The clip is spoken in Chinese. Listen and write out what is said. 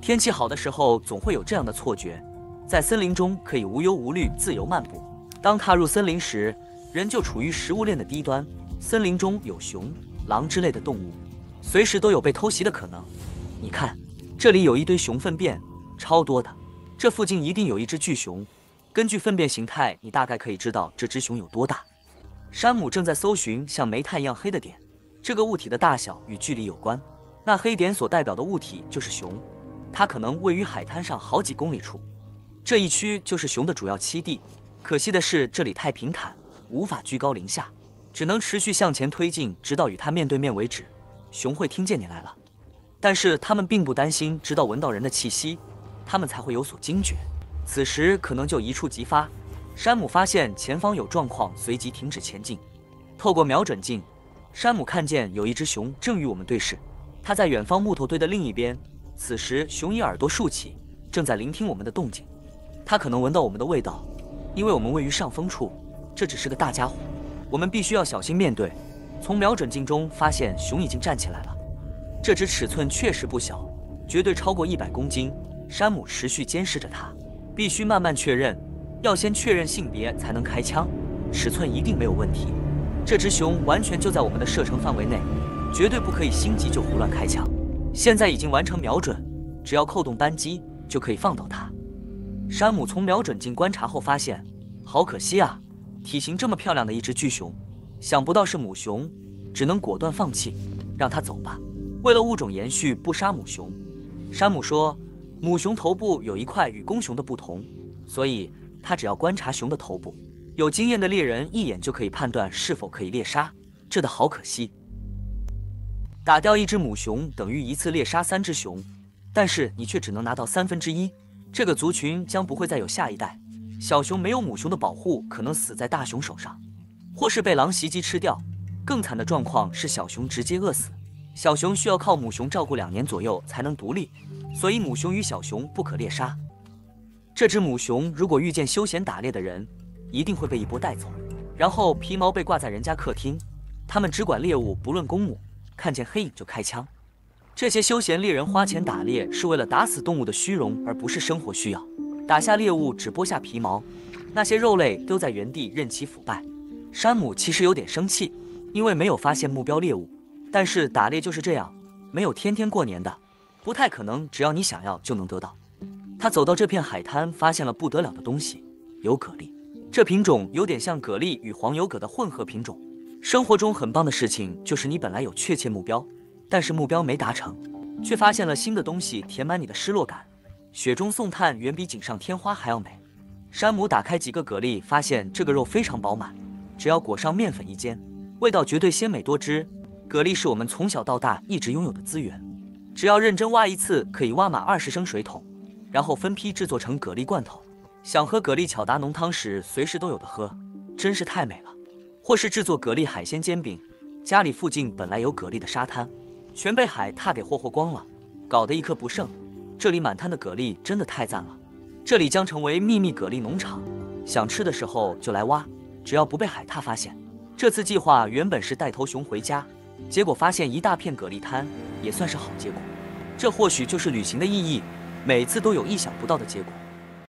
天气好的时候，总会有这样的错觉，在森林中可以无忧无虑、自由漫步。当踏入森林时，人就处于食物链的低端。森林中有熊、狼之类的动物，随时都有被偷袭的可能。你看，这里有一堆熊粪便，超多的。这附近一定有一只巨熊。根据粪便形态，你大概可以知道这只熊有多大。山姆正在搜寻像煤炭一样黑的点，这个物体的大小与距离有关。那黑点所代表的物体就是熊，它可能位于海滩上好几公里处。这一区就是熊的主要栖地。可惜的是，这里太平坦，无法居高临下，只能持续向前推进，直到与它面对面为止。熊会听见你来了，但是它们并不担心，直到闻到人的气息，它们才会有所惊觉。此时可能就一触即发。山姆发现前方有状况，随即停止前进。透过瞄准镜，山姆看见有一只熊正与我们对视，它在远方木头堆的另一边。此时熊以耳朵竖起，正在聆听我们的动静。它可能闻到我们的味道，因为我们位于上风处。这只是个大家伙，我们必须要小心面对。从瞄准镜中发现熊已经站起来了，这只尺寸确实不小，绝对超过100公斤。山姆持续监视着它，必须慢慢确认，要先确认性别才能开枪，尺寸一定没有问题。这只熊完全就在我们的射程范围内，绝对不可以心急就胡乱开枪。现在已经完成瞄准，只要扣动扳机就可以放倒它。山姆从瞄准镜观察后发现，好可惜啊，体型这么漂亮的一只巨熊，想不到是母熊，只能果断放弃，让它走吧。为了物种延续，不杀母熊。山姆说，母熊头部有一块与公熊的不同，所以他只要观察熊的头部，有经验的猎人一眼就可以判断是否可以猎杀。这的好可惜。打掉一只母熊等于一次猎杀3只熊，但是你却只能拿到1/3。这个族群将不会再有下一代。小熊没有母熊的保护，可能死在大熊手上，或是被狼袭击吃掉。更惨的状况是小熊直接饿死。小熊需要靠母熊照顾2年左右才能独立，所以母熊与小熊不可猎杀。这只母熊如果遇见休闲打猎的人，一定会被一波带走，然后皮毛被挂在人家客厅。他们只管猎物，不论公母，看见黑影就开枪。这些休闲猎人花钱打猎是为了打死动物的虚荣，而不是生活需要。打下猎物只剥下皮毛，那些肉类丢在原地任其腐败。山姆其实有点生气，因为没有发现目标猎物。但是打猎就是这样，没有天天过年的，不太可能只要你想要就能得到。他走到这片海滩，发现了不得了的东西，有蛤蜊。这品种有点像蛤蜊与黄油蛤的混合品种。生活中很棒的事情就是你本来有确切目标，但是目标没达成，却发现了新的东西填满你的失落感。雪中送炭远比锦上添花还要美。山姆打开几个蛤蜊，发现这个肉非常饱满，只要裹上面粉一煎，味道绝对鲜美多汁。蛤蜊是我们从小到大一直拥有的资源，只要认真挖一次，可以挖满20升水桶，然后分批制作成蛤蜊罐头。想喝蛤蜊巧达浓汤时，随时都有的喝，真是太美了。或是制作蛤蜊海鲜煎饼，家里附近本来有蛤蜊的沙滩，全被海獭给霍光了，搞得一颗不剩。这里满滩的蛤蜊真的太赞了，这里将成为秘密蛤蜊农场，想吃的时候就来挖，只要不被海獭发现。这次计划原本是带头熊回家，结果发现一大片蛤蜊滩，也算是好结果。这或许就是旅行的意义，每次都有意想不到的结果。